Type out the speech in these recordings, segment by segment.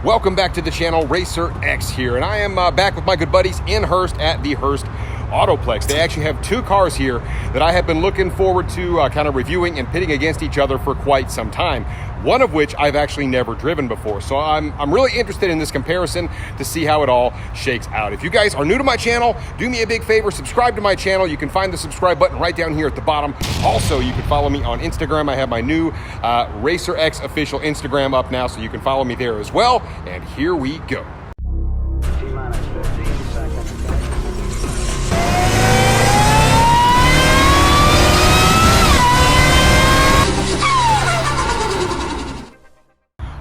Welcome back to the channel. Racerx here, and I am back with my good buddies in Hurst at the Hurst Autoplex. They actually have two cars here that I have been looking forward to kind of reviewing and pitting against each other for quite some time. One of which I've actually never driven before. So I'm really interested in this comparison to see how it all shakes out. If you guys are new to my channel, do me a big favor, subscribe to my channel. You can find the subscribe button right down here at the bottom. Also, you can follow me on Instagram. I have my new Racerx official Instagram up now, so you can follow me there as well. And here we go. T-minus 15 seconds.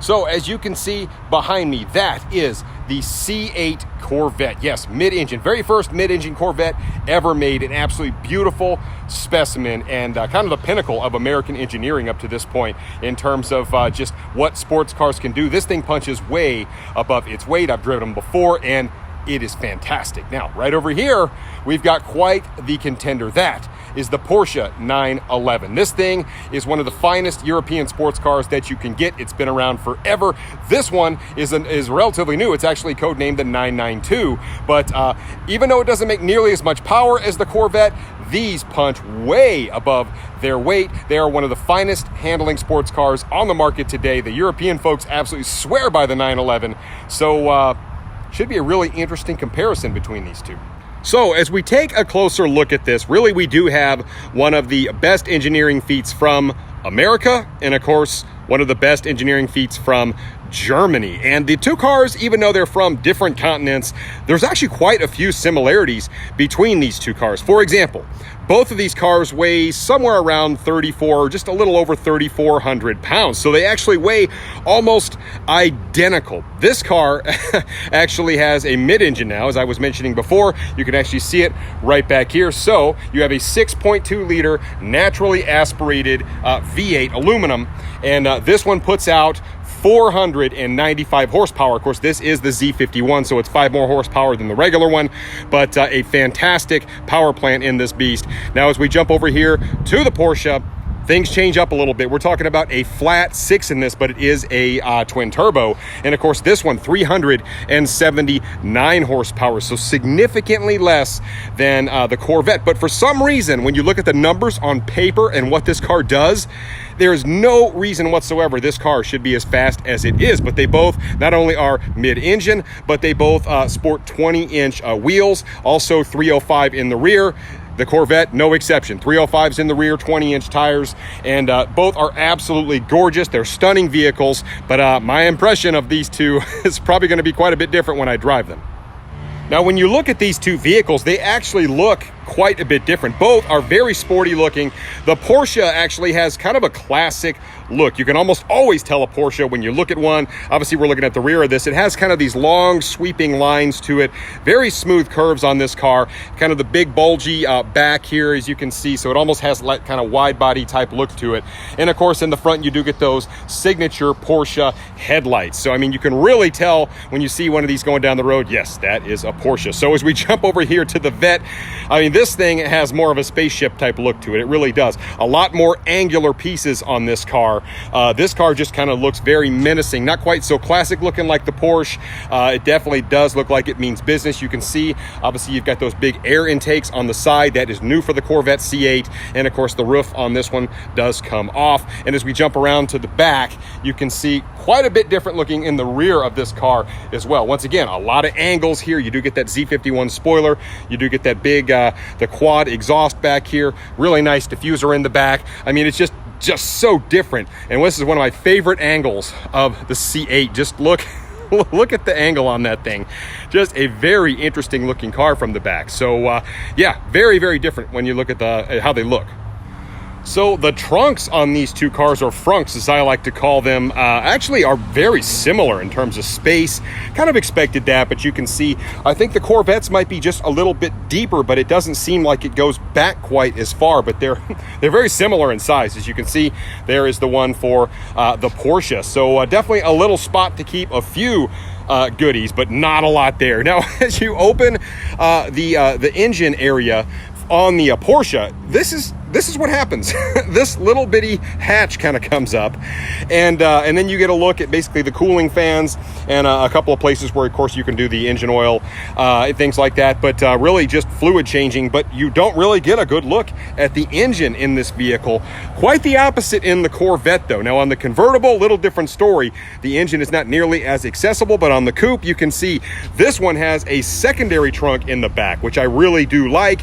So as you can see behind me, that is the C8 Corvette. Yes, mid-engine, very first mid-engine Corvette ever made. An absolutely beautiful specimen and kind of the pinnacle of American engineering up to this point in terms of just what sports cars can do. This thing punches way above its weight. I've driven them before and it is fantastic. Now, right over here, we've got quite the contender. That is the Porsche 911. This thing is one of the finest European sports cars that you can get. It's been around forever. This one is relatively new. It's actually codenamed the 992. But even though it doesn't make nearly as much power as the Corvette, these punch way above their weight. They are one of the finest handling sports cars on the market today. The European folks absolutely swear by the 911. So, should be a really interesting comparison between these two. So as we take a closer look at this, really we do have one of the best engineering feats from America, and of course, one of the best engineering feats from Germany. And the two cars, even though they're from different continents, there's actually quite a few similarities between these two cars. For example, both of these cars weigh somewhere around 34, just a little over 3,400 pounds. So they actually weigh almost identical. This car actually has a mid-engine now, as I was mentioning before. You can actually see it right back here. So you have a 6.2 liter naturally aspirated V8 aluminum, and this one puts out 495 horsepower. Of course, this is the Z51, so it's 5 more horsepower than the regular one, but a fantastic power plant in this beast. Now, as we jump over here to the Porsche, things change up a little bit. We're talking about a flat 6 in this, but it is a twin turbo. And of course, this one, 379 horsepower, so significantly less than the Corvette. But for some reason, when you look at the numbers on paper and what this car does, there is no reason whatsoever this car should be as fast as it is. But they both not only are mid-engine, but they both sport 20-inch wheels, also 305 in the rear. The Corvette, no exception. 305s in the rear, 20-inch tires, and both are absolutely gorgeous. They're stunning vehicles, but my impression of these two is probably going to be quite a bit different when I drive them. Now, when you look at these two vehicles, they actually look quite a bit different. Both are very sporty looking. The Porsche actually has kind of a classic look. You can almost always tell a Porsche when you look at one. Obviously, we're looking at the rear of this. It has kind of these long sweeping lines to it. Very smooth curves on this car. Kind of the big bulgy back here, as you can see. So it almost has like kind of wide body type look to it. And of course, in the front, you do get those signature Porsche headlights. So, I mean, you can really tell when you see one of these going down the road, yes, that is a Porsche. So as we jump over here to the Vette, I mean, this thing has more of a spaceship type look to it. It really does. A lot more angular pieces on this car. This car just kind of looks very menacing. Not quite so classic looking like the Porsche. It definitely does look like it means business. You can see, obviously, you've got those big air intakes on the side. That is new for the Corvette C8. And of course, the roof on this one does come off. And as we jump around to the back, you can see quite a bit different looking in the rear of this car as well. Once again, a lot of angles here. You do get that Z51 spoiler. You do get that big, the quad exhaust back here. Really nice diffuser in the back. I mean, it's just so different. And this is one of my favorite angles of the C8. Just look at the angle on that thing. Just a very interesting looking car from the back. So yeah, very, very different when you look at how they look. So the trunks on these two cars, or frunks as I like to call them, actually are very similar in terms of space. Kind of expected that, but you can see, I think the Corvettes might be just a little bit deeper, but it doesn't seem like it goes back quite as far, but they're very similar in size. As you can see, there is the one for the Porsche. So definitely a little spot to keep a few goodies, but not a lot there. Now, as you open the engine area on the Porsche, this is this is what happens. This little bitty hatch kind of comes up, and then you get a look at basically the cooling fans and a couple of places where, of course, you can do the engine oil, things like that, but really just fluid changing. But you don't really get a good look at the engine in this vehicle. Quite the opposite in the Corvette, though. Now, on the convertible, little different story. The engine is not nearly as accessible, but on the coupe, you can see this one has a secondary trunk in the back, which I really do like.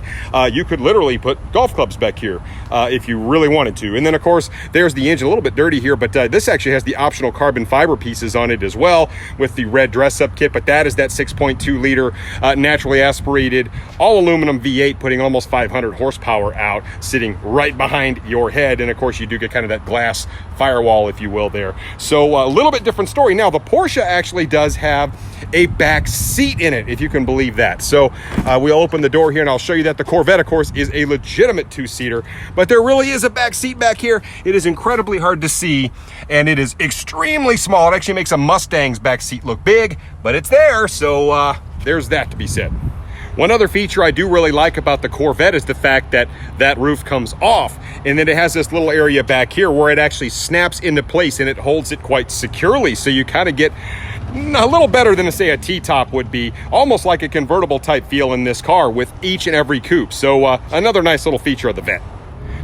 You could literally put golf clubs back here if you really wanted to. And then, of course, there's the engine, a little bit dirty here, but this actually has the optional carbon fiber pieces on it as well with the red dress-up kit. But that is that 6.2 liter naturally aspirated all aluminum V8, putting almost 500 horsepower out, sitting right behind your head. And of course, you do get kind of that glass firewall, if you will, there. So a little bit different story. Now, the Porsche actually does have a back seat in it, if you can believe that. So we'll open the door here and I'll show you that the Corvette, of course, is a legitimate two-seater, but there really is a back seat back here. It is incredibly hard to see, and it is extremely small. It actually makes a Mustang's back seat look big, but it's there. So there's that to be said. One other feature I do really like about the Corvette is the fact that that roof comes off, and then it has this little area back here where it actually snaps into place and it holds it quite securely. So you kind of get a little better than, say, a T-top would be, almost like a convertible type feel in this car with each and every coupe. So another nice little feature of the Vette.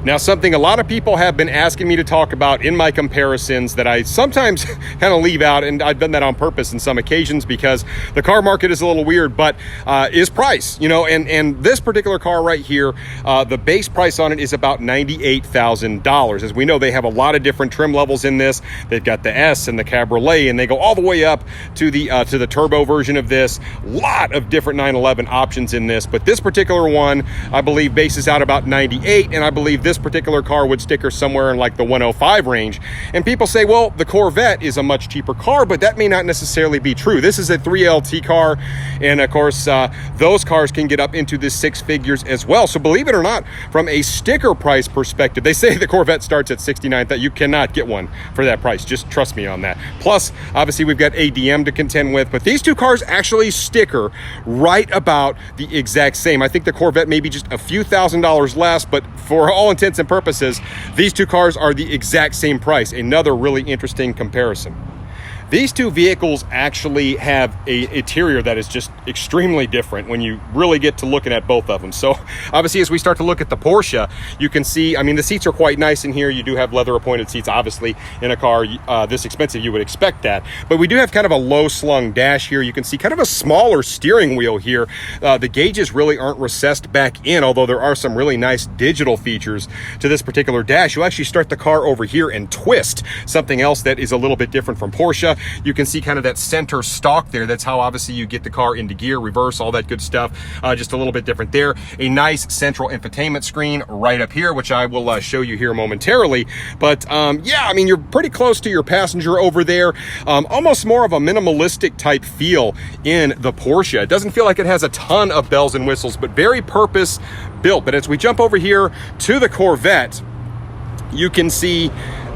Now, something a lot of people have been asking me to talk about in my comparisons that I sometimes kind of leave out, and I've done that on purpose in some occasions because the car market is a little weird, but is price, you know, and this particular car right here, the base price on it is about $98,000. As we know, they have a lot of different trim levels in this. They've got the S and the Cabriolet, and they go all the way up to the turbo version of this. A lot of different 911 options in this, but this particular one, I believe, bases out about 98, and I believe this particular car would sticker somewhere in like the 105 range. And people say, well, the Corvette is a much cheaper car, but that may not necessarily be true. This is a 3LT car, and of course, those cars can get up into the six figures as well. So believe it or not, from a sticker price perspective, they say the Corvette starts at $69,000. That you cannot get one for that price. Just trust me on that. Plus, obviously, we've got ADM to contend with, but these two cars actually sticker right about the exact same. I think the Corvette may be just a few $1,000s less, but for all intents and purposes, these two cars are the exact same price. Another really interesting comparison. These two vehicles actually have an interior that is just extremely different when you really get to looking at both of them. So obviously, as we start to look at the Porsche, you can see, I mean, the seats are quite nice in here. You do have leather appointed seats, obviously, in a car this expensive, you would expect that. But we do have kind of a low slung dash here. You can see kind of a smaller steering wheel here. The gauges really aren't recessed back in, although there are some really nice digital features to this particular dash. You actually start the car over here and twist, something else that is a little bit different from Porsche. You can see kind of that center stalk there. That's how obviously you get the car into gear, reverse, all that good stuff. Just a little bit different there. A nice central infotainment screen right up here, which I will show you here momentarily. But yeah, I mean, you're pretty close to your passenger over there. Almost more of a minimalistic type feel in the Porsche. It doesn't feel like it has a ton of bells and whistles, but very purpose built. But as we jump over here to the Corvette, you can see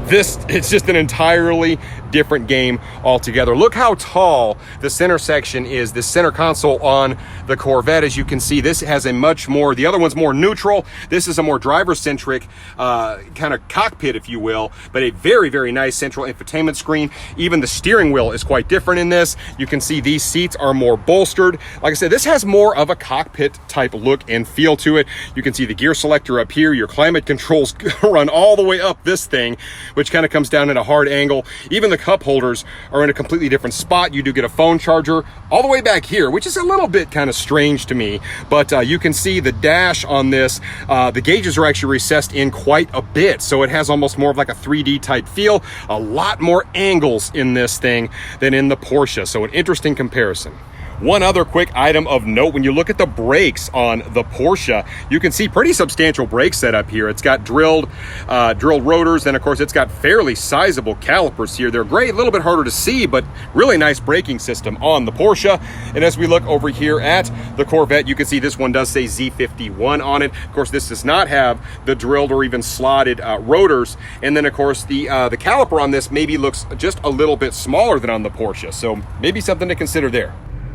this, it's just an entirely different game altogether. Look how tall the center section is, the center console on the Corvette. As you can see, this has a much more, the other one's more neutral. This is a more driver-centric kind of cockpit, if you will, but a very, very nice central infotainment screen. Even the steering wheel is quite different in this. You can see these seats are more bolstered. Like I said, this has more of a cockpit type look and feel to it. You can see the gear selector up here. Your climate controls run all the way up this thing, which kind of comes down at a hard angle. Even the cup holders are in a completely different spot. You do get a phone charger all the way back here, which is a little bit kind of strange to me, but you can see the dash on this. The gauges are actually recessed in quite a bit, so it has almost more of like a 3D type feel. A lot more angles in this thing than in the Porsche, so an interesting comparison. One other quick item of note, when you look at the brakes on the Porsche, you can see pretty substantial brake setup here. It's got drilled rotors, and of course it's got fairly sizable calipers here. They're great, a little bit harder to see, but really nice braking system on the Porsche. And as we look over here at the Corvette, you can see this one does say Z51 on it. Of course, this does not have the drilled or even slotted rotors. And then of course the caliper on this maybe looks just a little bit smaller than on the Porsche. So maybe something to consider there.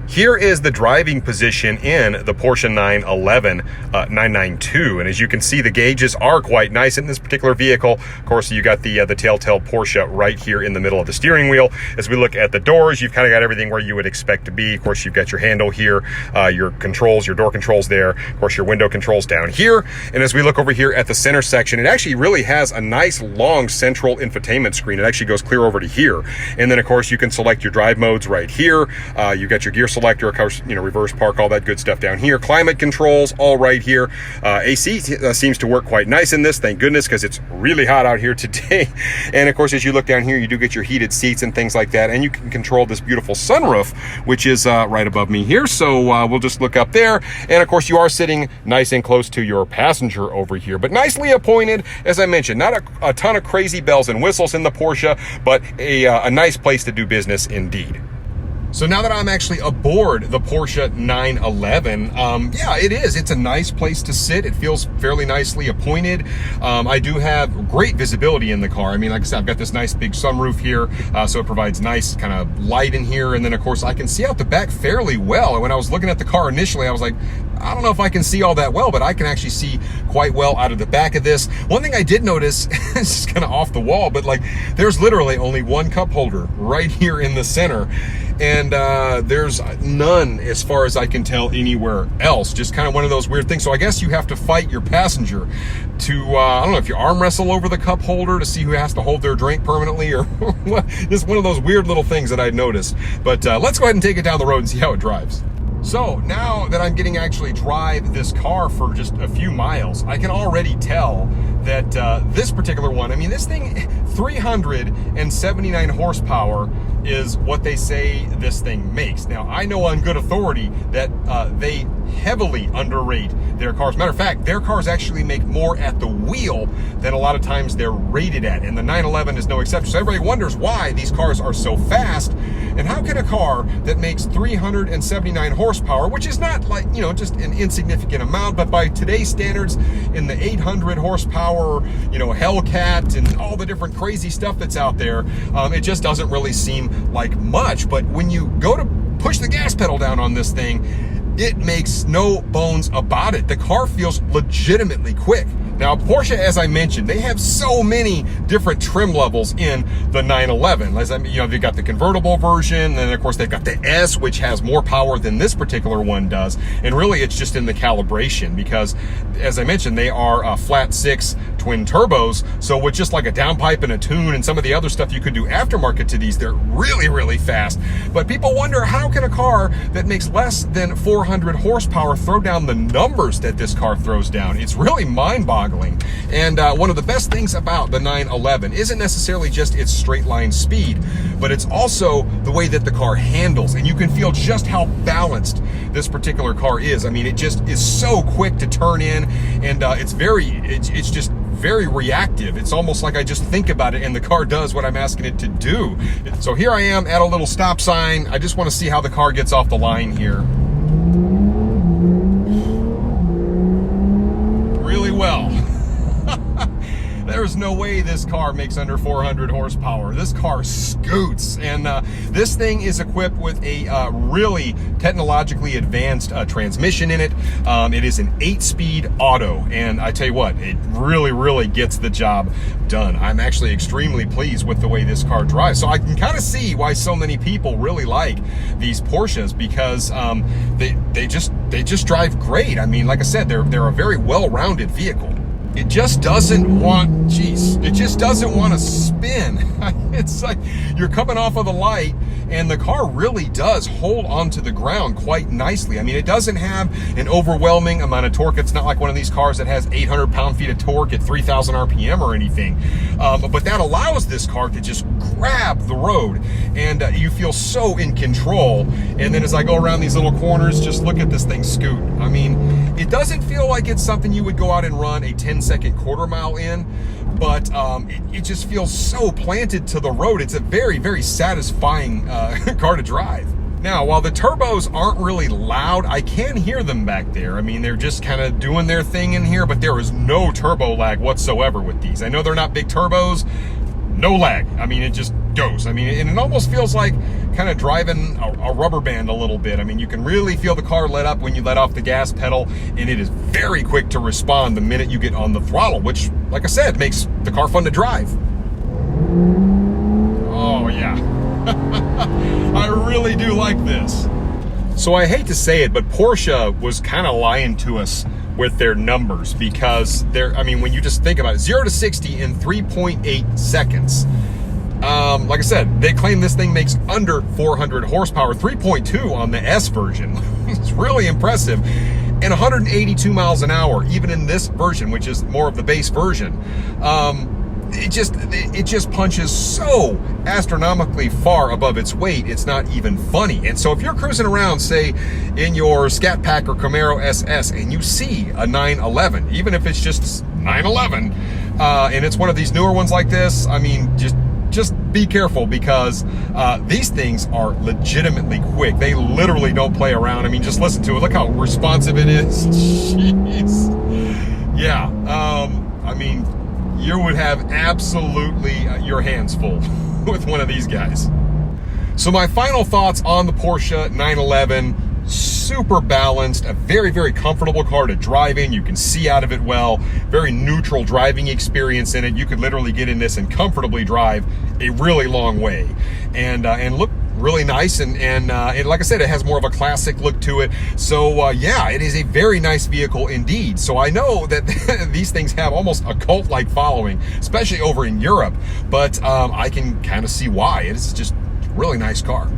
Here is the driving position in the Porsche 911 992, and as you can see, the gauges are quite nice in this particular vehicle. Of course, you got the telltale Porsche right here in the middle of the steering wheel. As we look at the doors, you've kind of got everything where you would expect to be. Of course, you've got your handle here, your controls, your door controls there, of course, your window controls down here. And as we look over here at the center section, it actually really has a nice long central infotainment screen. It actually goes clear over to here. And then, of course, you can select your drive modes right here. You got your gear selector, of course, reverse park, all that good stuff down here. Climate controls, all right here. AC seems to work quite nice in this, thank goodness, because it's really hot out here today. And of course, as you look down here, you do get your heated seats and things like that, and you can control this beautiful sunroof, which is right above me here. So we'll just look up there, and of course, you are sitting nice and close to your passenger over here, but nicely appointed. As I mentioned, not a ton of crazy bells and whistles in the Porsche, but a nice place to do business indeed. So now that I'm actually aboard the Porsche 911, yeah, it is. It's a nice place to sit. It feels fairly nicely appointed. I do have great visibility in the car. I mean, like I said, I've got this nice big sunroof here, so it provides nice kind of light in here. And then, of course, I can see out the back fairly well. And when I was looking at the car initially, I was like, I don't know if I can see all that well, but I can actually see quite well out of the back of this. One thing I did notice, this is kind of off the wall, but like there's literally only one cup holder right here in the center. And there's none, as far as I can tell, anywhere else. Just kind of one of those weird things. So I guess you have to fight your passenger to, I don't know if you arm wrestle over the cup holder to see who has to hold their drink permanently or what. Just one of those weird little things that I noticed. But let's go ahead and take it down the road and see how it drives. So now that I'm getting to actually drive this car for just a few miles, I can already tell that this particular one, I mean, this thing, 379 horsepower is what they say this thing makes. Now, I know on good authority that they heavily underrate their cars. Matter of fact, their cars actually make more at the wheel than a lot of times they're rated at, and the 911 is no exception. So everybody wonders why these cars are so fast, and how can a car that makes 379 horsepower, which is not like, just an insignificant amount, but by today's standards, in the 800 horsepower, Hellcat and all the different crazy stuff that's out there, it just doesn't really seem like much. But when you go to push the gas pedal down on this thing, it makes no bones about it. The car feels legitimately quick. Now, Porsche, as I mentioned, they have so many different trim levels in the 911. As they've got the convertible version, and then of course they've got the S, which has more power than this particular one does. And really, it's just in the calibration because, as I mentioned, they are flat six twin turbos. So with just like a downpipe and a tune and some of the other stuff you could do aftermarket to these, they're really, really fast. But people wonder, how can a car that makes less than 400 horsepower throw down the numbers that this car throws down? It's really mind-boggling. And one of the best things about the 911 isn't necessarily just its straight line speed, but it's also the way that the car handles. And you can feel just how balanced this particular car is. I mean, it just is so quick to turn in, and it's just very reactive. It's almost like I just think about it and the car does what I'm asking it to do. So here I am at a little stop sign. I just want to see how the car gets off the line here. Really well. There's no way this car makes under 400 horsepower. This car scoots, and this thing is equipped with a really technologically advanced transmission in it. It is an 8-speed auto, and I tell you what, it really, really gets the job done. I'm actually extremely pleased with the way this car drives. So I can kind of see why so many people really like these Porsches, because they just drive great. I mean, like I said, they're a very well-rounded vehicle. It just doesn't want, it just doesn't want to spin. It's like you're coming off of the light and the car really does hold onto the ground quite nicely. I mean, it doesn't have an overwhelming amount of torque. It's not like one of these cars that has 800 pound-feet of torque at 3,000 RPM or anything. But that allows this car to just grab the road, and you feel so in control. And then as I go around these little corners, just look at this thing scoot. I mean, it doesn't feel like it's something you would go out and run a 10-second quarter mile in, but it just feels so planted to the road. It's a very, very satisfying car to drive. Now, while the turbos aren't really loud, I can hear them back there. I mean, they're just kind of doing their thing in here, but there is no turbo lag whatsoever with these. I know they're not big turbos, no lag. I mean, it just goes. I mean, and it almost feels like kind of driving a rubber band a little bit. I mean, you can really feel the car let up when you let off the gas pedal, and it is very quick to respond the minute you get on the throttle, which, like I said, makes the car fun to drive. Oh yeah. I really do like this. So I hate to say it, but Porsche was kind of lying to us with their numbers, because I mean, when you just think about it, 0 to 60 in 3.8 seconds. Like I said, they claim this thing makes under 400 horsepower, 3.2 on the S version. It's really impressive. And 182 miles an hour, even in this version, which is more of the base version. It just punches so astronomically far above its weight, it's not even funny. And so if you're cruising around, say, in your Scat Pack or Camaro SS, and you see a 911, even if it's just 911, and it's one of these newer ones like this, I mean, just be careful, because these things are legitimately quick. They literally don't play around. I mean, just listen to it. Look how responsive it is. Jeez. Yeah. I mean, you would have absolutely your hands full with one of these guys. So my final thoughts on the Porsche 911. Super balanced, a very, very comfortable car to drive in. You can see out of it well. Very neutral driving experience in it. You could literally get in this and comfortably drive a really long way, and look really nice. And like I said, it has more of a classic look to it. So yeah, it is a very nice vehicle indeed. So I know that these things have almost a cult-like following, especially over in Europe. But I can kind of see why. It's just a really nice car.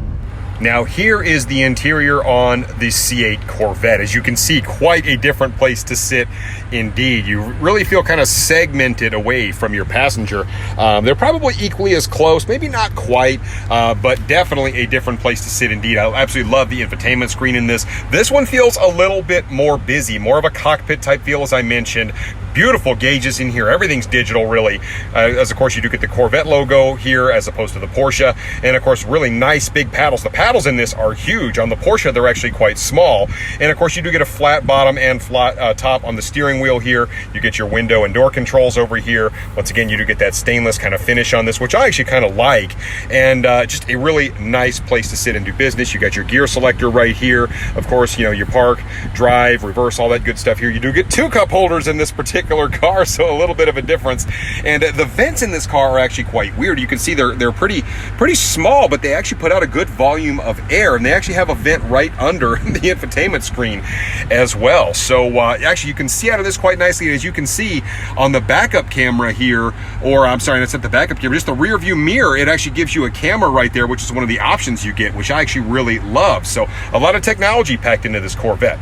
Now here is the interior on the C8 Corvette. As you can see, quite a different place to sit indeed. You really feel kind of segmented away from your passenger. They're probably equally as close, maybe not quite, but definitely a different place to sit indeed. I absolutely love the infotainment screen in this. This one feels a little bit more busy, more of a cockpit type feel, as I mentioned. Beautiful gauges in here. Everything's digital, really. As of course you do get the Corvette logo here as opposed to the Porsche. And of course, really nice big paddles. The paddles in this are huge. On the Porsche, they're actually quite small. And of course, you do get a flat bottom and flat top on the steering wheel here. You get your window and door controls over here. Once again, you do get that stainless kind of finish on this, which I actually kind of like. And just a really nice place to sit and do business. You got your gear selector right here. Of course, you know, you park, drive, reverse, all that good stuff here. You do get two cup holders in this particular car, so a little bit of a difference. And the vents in this car are actually quite weird. You can see they're pretty small, but they actually put out a good volume of air, and they actually have a vent right under the infotainment screen as well. So actually you can see out of this quite nicely. As you can see on the backup camera here, or I'm sorry, that's not the backup camera, just the rear view mirror, it actually gives you a camera right there, which is one of the options you get, which I actually really love. So a lot of technology packed into this Corvette.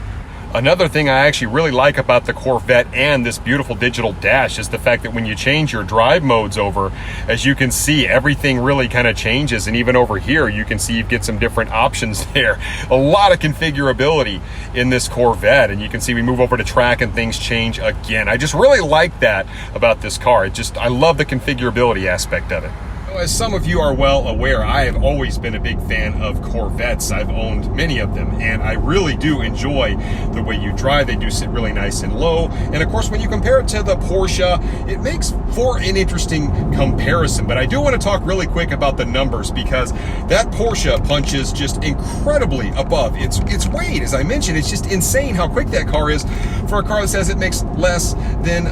Another thing I actually really like about the Corvette and this beautiful digital dash is the fact that when you change your drive modes over, as you can see, everything really kind of changes. And even over here, you can see you get some different options there. A lot of configurability in this Corvette. And you can see we move over to track and things change again. I just really like that about this car. I love the configurability aspect of it. As some of you are well aware, I have always been a big fan of Corvettes. I've owned many of them, and I really do enjoy the way you drive. They do sit really nice and low. And of course, when you compare it to the Porsche, it makes for an interesting comparison. But I do want to talk really quick about the numbers, because that Porsche punches just incredibly above its weight. As I mentioned, it's just insane how quick that car is for a car that says it makes less than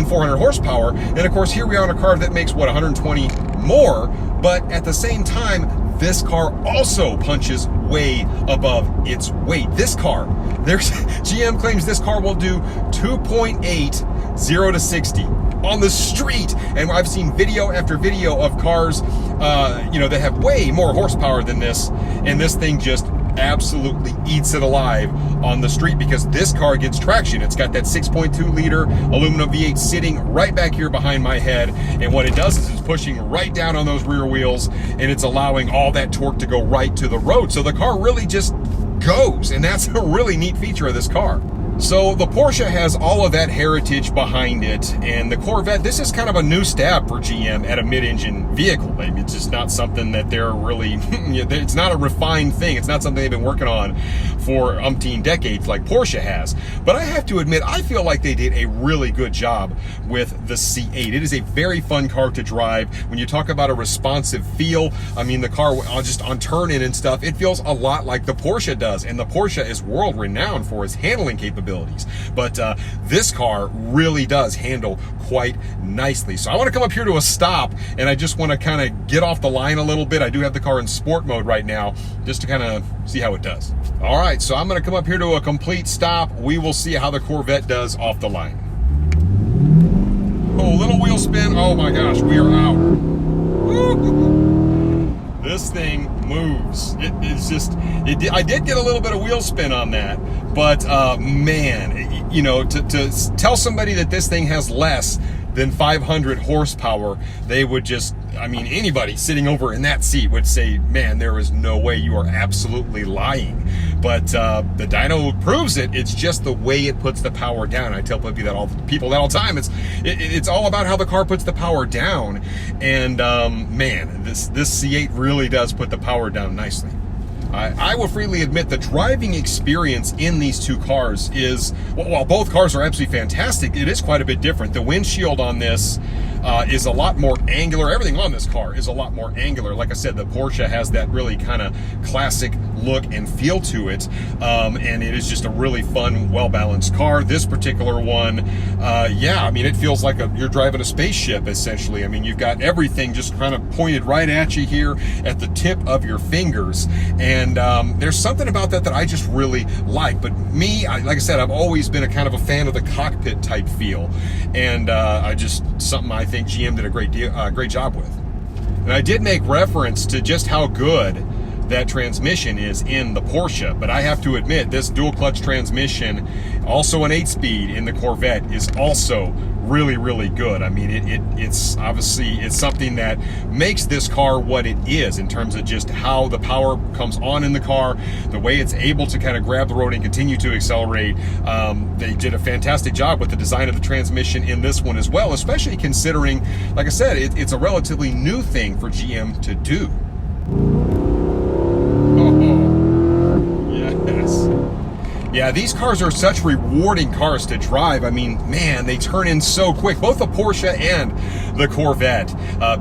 400 horsepower. And of course, here we are on a car that makes, what, 120 more, but at the same time, this car also punches way above its weight. This car, GM claims this car will do 2.8 0 to 60 on the street, and I've seen video after video of cars, that have way more horsepower than this, and this thing just absolutely eats it alive on the street, because this car gets traction. It's got that 6.2 liter aluminum V8 sitting right back here behind my head, and what it does is it's pushing right down on those rear wheels, and it's allowing all that torque to go right to the road. So the car really just goes, and that's a really neat feature of this car. So the Porsche has all of that heritage behind it, and the Corvette, this is kind of a new stab for GM at a mid-engine vehicle. Maybe it's just not something that they're really, it's not a refined thing. It's not something they've been working on for umpteen decades like Porsche has. But I have to admit, I feel like they did a really good job with the C8. It is a very fun car to drive. When you talk about a responsive feel, I mean, the car just on turn-in and stuff, it feels a lot like the Porsche does. And the Porsche is world-renowned for its handling capabilities. But this car really does handle quite nicely. So I want to come up here to a stop, and I just want to kind of get off the line a little bit. I do have the car in sport mode right now, just to kind of see how it does. All right, so I'm going to come up here to a complete stop. We will see how the Corvette does off the line. Oh, little wheel spin. Oh my gosh, we are out. Woo-hoo-hoo. This thing moves. It's just, I did get a little bit of wheel spin on that, but man, you know, to tell somebody that this thing has less than 500 horsepower, they would just, I mean, anybody sitting over in that seat would say, man, there is no way, you are absolutely lying. But the dyno proves it. It's just the way it puts the power down. I tell people that all the time. It's all about how the car puts the power down. And man, this C8 really does put the power down nicely. I will freely admit the driving experience in these two cars is, well, while both cars are absolutely fantastic, it is quite a bit different. The windshield on this is a lot more angular. Everything on this car is a lot more angular. Like I said, the Porsche has that really kind of classic look and feel to it, and it is just a really fun, well-balanced car. This particular one, yeah, I mean, it feels like you're driving a spaceship, essentially. I mean, you've got everything just kind of pointed right at you here at the tip of your fingers, and there's something about that I just really like. But me, like I said, I've always been a kind of a fan of the cockpit type feel, and something I think GM did a great job with. And I did make reference to just how good that transmission is in the Porsche, but I have to admit, this dual clutch transmission, also an 8-speed in the Corvette, is also really, really good. I mean, it's obviously, it's something that makes this car what it is in terms of just how the power comes on in the car, the way it's able to kind of grab the road and continue to accelerate. They did a fantastic job with the design of the transmission in this one as well, especially considering, like I said, it's a relatively new thing for GM to do. Yes. Yeah, these cars are such rewarding cars to drive. I mean, man, they turn in so quick. Both the Porsche and the Corvette,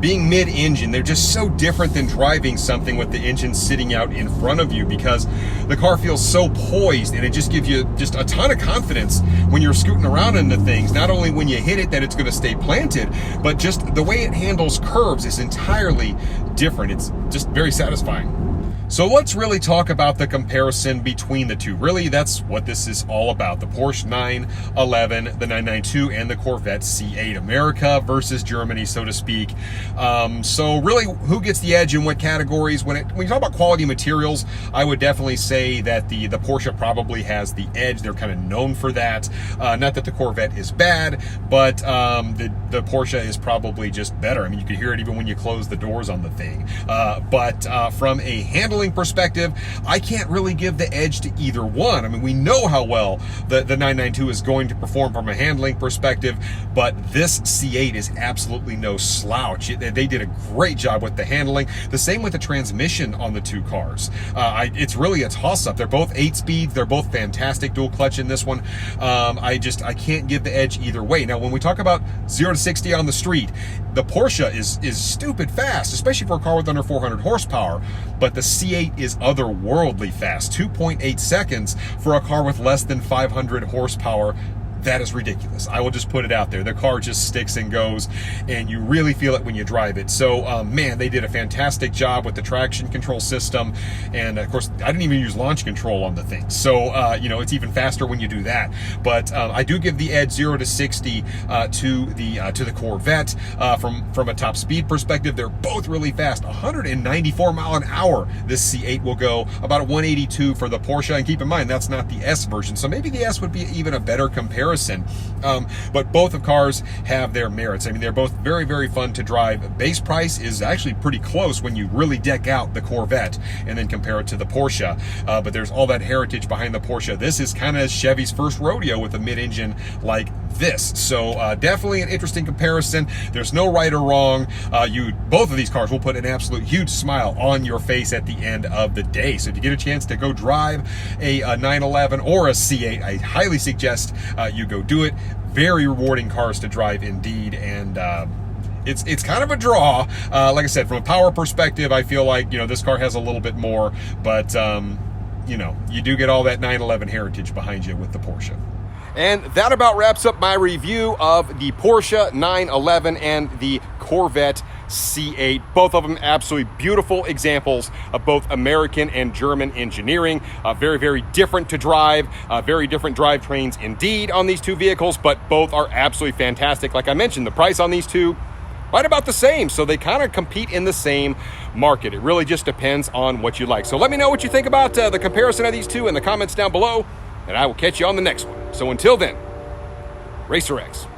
being mid-engine, they're just so different than driving something with the engine sitting out in front of you, because the car feels so poised, and it just gives you just a ton of confidence when you're scooting around into things. Not only when you hit it that it's going to stay planted, but just the way it handles curves is entirely different. It's just very satisfying. So let's really talk about the comparison between the two. Really, that's what this is all about. The Porsche 911, the 992, and the Corvette C8. America versus Germany, so to speak. So really, who gets the edge in what categories? When you talk about quality materials, I would definitely say that the Porsche probably has the edge. They're kind of known for that. Not that the Corvette is bad, but the Porsche is probably just better. I mean, you can hear it even when you close the doors on the thing. But from a handling perspective, I can't really give the edge to either one. I mean, we know how well the 992 is going to perform from a handling perspective, but this C8 is absolutely no slouch. They did a great job with the handling. The same with the transmission on the two cars. It's really a toss-up. They're both 8 speeds. They're both fantastic dual clutch in this one. I can't give the edge either way. Now, when we talk about 0 to 60 on the street, the Porsche is stupid fast, especially for a car with under 400 horsepower, but the C8 is otherworldly fast. 2.8 seconds for a car with less than 500 horsepower. That is ridiculous. I will just put it out there. The car just sticks and goes, and you really feel it when you drive it. So, man, they did a fantastic job with the traction control system. And, of course, I didn't even use launch control on the thing. So, you know, it's even faster when you do that. But I do give the edge 0 to 60 to the Corvette. From a top speed perspective, they're both really fast. 194 mile an hour this C8 will go, about a 182 for the Porsche. And keep in mind, that's not the S version. So maybe the S would be even a better comparison comparison. But both of cars have their merits. I mean, they're both very, very fun to drive. Base price is actually pretty close when you really deck out the Corvette and then compare it to the Porsche. But there's all that heritage behind the Porsche. This is kind of Chevy's first rodeo with a mid-engine like this. So definitely an interesting comparison. There's no right or wrong. Both of these cars will put an absolute huge smile on your face at the end of the day. So if you get a chance to go drive a 911 or a C8, I highly suggest you go do it. Very rewarding cars to drive indeed, and it's kind of a draw. Like I said, from a power perspective, I feel like, this car has a little bit more, but you do get all that 911 heritage behind you with the Porsche. And that about wraps up my review of the Porsche 911 and the Corvette C8. Both of them absolutely beautiful examples of both American and German engineering. Very, very different to drive, very different drivetrains indeed on these two vehicles, but both are absolutely fantastic. Like I mentioned, the price on these two, right about the same. So they kind of compete in the same market. It really just depends on what you like. So let me know what you think about the comparison of these two in the comments down below, and I will catch you on the next one. So until then, Racerx.